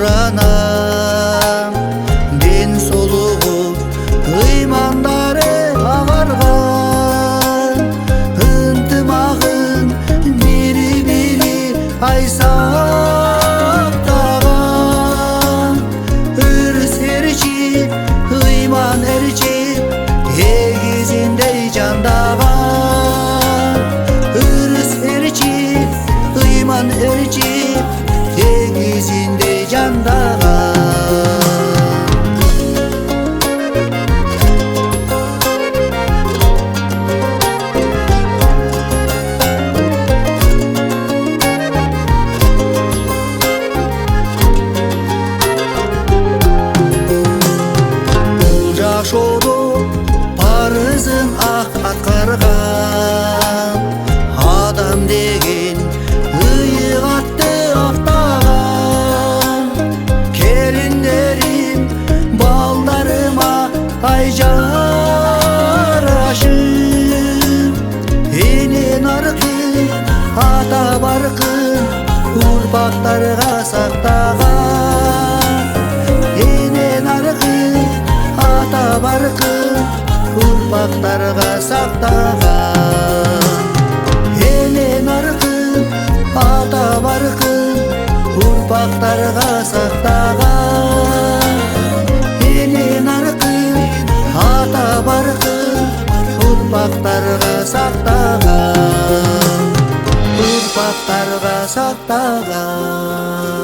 буранам ден солугу ыймандары агарган ынтымагын бири бири ай сактаган өрүс эрчи ыйман эрчи эгизиндей жандаган өрүс эрчи ыйман эрчи эгизиндей жандаган жашоодо парызын ак аткарган адам деген ыйык атты актаган келиндерим балдарыма ай жарашып энен аркын ата баркын урпактарга сактаган энен аркын ата баркын урпактарга сактаган энен аркын ата баркын урпактарга сактаган энен аркын ата баркын урпактарга сактаган урпактарга сактаган